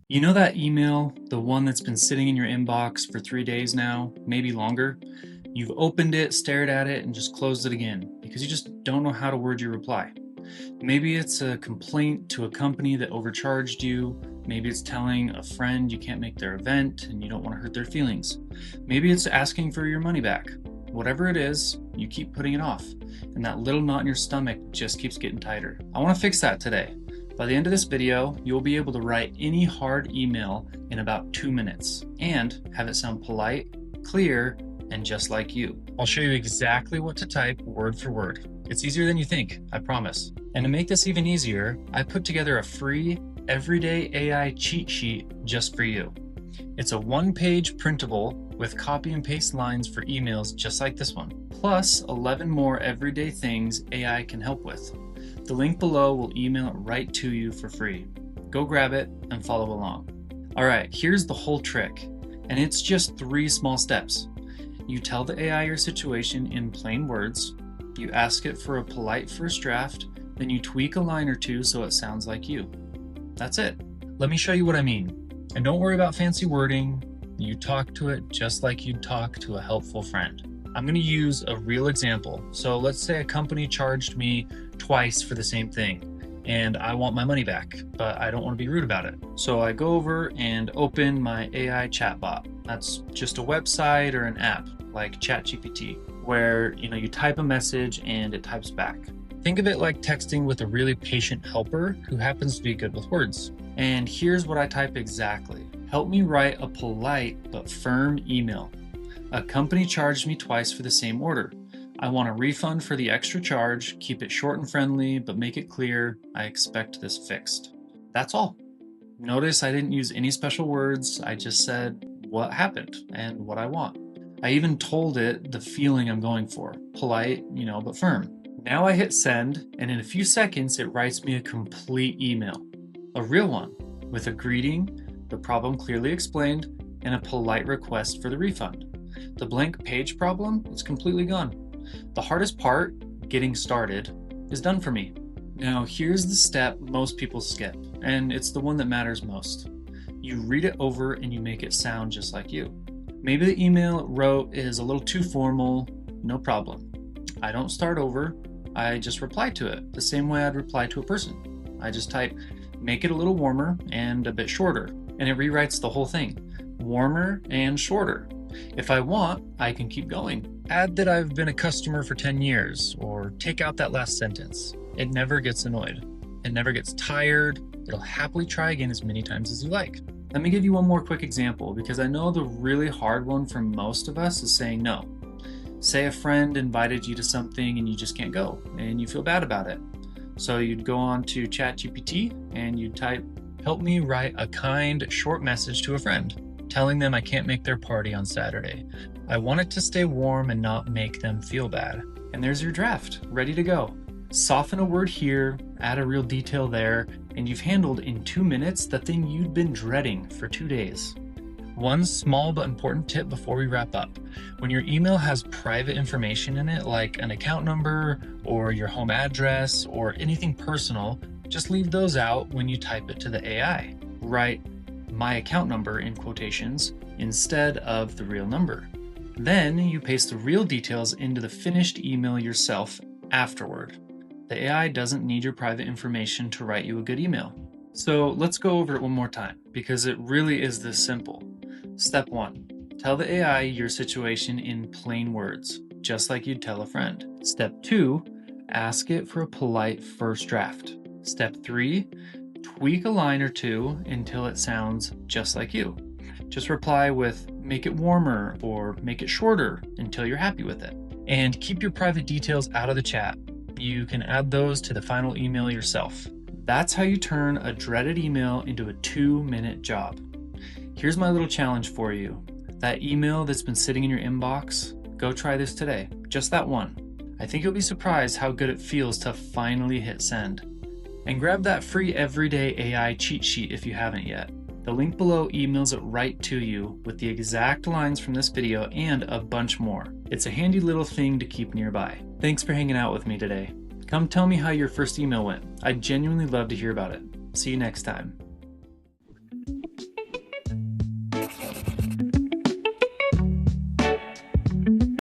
You know that email, the one that's been sitting in your inbox for 3 days now, maybe longer? You've opened it, stared at it, and just closed it again because you just don't know how to word your reply. Maybe it's a complaint to a company that overcharged you. Maybe it's telling a friend you can't make their event and you don't want to hurt their feelings. Maybe it's asking for your money back. Whatever it is, you keep putting it off, and that little knot in your stomach just keeps getting tighter. I want to fix that today. By the end of this video, you'll be able to write any hard email in about 2 minutes and have it sound polite, clear, and just like you. I'll show you exactly what to type word for word. It's easier than you think, I promise. And to make this even easier, I put together a free everyday AI cheat sheet just for you. It's a 1-page printable with copy and paste lines for emails just like this one, plus 11 more everyday things AI can help with. The link below will email it right to you for free. Go grab it and follow along. All right, here's the whole trick, and it's just 3 small steps. You tell the AI your situation in plain words, you ask it for a polite first draft, then you tweak a line or two so it sounds like you. That's it. Let me show you what I mean. And don't worry about fancy wording. You talk to it just like you'd talk to a helpful friend. I'm going to use a real example. So let's say a company charged me twice for the same thing, and I want my money back, but I don't want to be rude about it. So I go over and open my AI chatbot. That's just a website or an app like ChatGPT, where you type a message and it types back. Think of it like texting with a really patient helper who happens to be good with words. And here's what I type exactly. Help me write a polite but firm email. A company charged me twice for the same order. I want a refund for the extra charge, keep it short and friendly, but make it clear I expect this fixed. That's all. Notice I didn't use any special words. I just said what happened and what I want. I even told it the feeling I'm going for. Polite, but firm. Now I hit send, and in a few seconds it writes me a complete email. A real one, with a greeting, the problem clearly explained, and a polite request for the refund. The blank page problem is completely gone. The hardest part, getting started, is done for me. Now here's the step most people skip, and it's the one that matters most. You read it over and you make it sound just like you. Maybe the email it wrote is a little too formal, no problem. I don't start over, I just reply to it the same way I'd reply to a person. I just type, make it a little warmer and a bit shorter, and it rewrites the whole thing. Warmer and shorter. If I want, I can keep going. Add that I've been a customer for 10 years, or take out that last sentence. It never gets annoyed. It never gets tired. It'll happily try again as many times as you like. Let me give you one more quick example, because I know the really hard one for most of us is saying no. Say a friend invited you to something and you just can't go, and you feel bad about it. So you'd go on to ChatGPT and you'd type, help me write a kind, short message to a friend, telling them I can't make their party on Saturday. I want it to stay warm and not make them feel bad. And there's your draft, ready to go. Soften a word here, add a real detail there, and you've handled in 2 minutes the thing you'd been dreading for 2 days. One small but important tip before we wrap up. When your email has private information in it, like an account number or your home address or anything personal, just leave those out when you type it to the AI. Write my account number in quotations instead of the real number. Then you paste the real details into the finished email yourself afterward. The AI doesn't need your private information to write you a good email. So let's go over it one more time, because it really is this simple. Step 1, tell the AI your situation in plain words, just like you'd tell a friend. Step 2, ask it for a polite first draft. Step 3, tweak a line or two until it sounds just like you. Just reply with make it warmer or make it shorter until you're happy with it. And keep your private details out of the chat. You can add those to the final email yourself. That's how you turn a dreaded email into a 2-minute job. Here's my little challenge for you. That email that's been sitting in your inbox, go try this today. Just that one. I think you'll be surprised how good it feels to finally hit send. And grab that free everyday AI cheat sheet if you haven't yet. The link below emails it right to you with the exact lines from this video and a bunch more. It's a handy little thing to keep nearby. Thanks for hanging out with me today. Come tell me how your first email went. I'd genuinely love to hear about it. See you next time.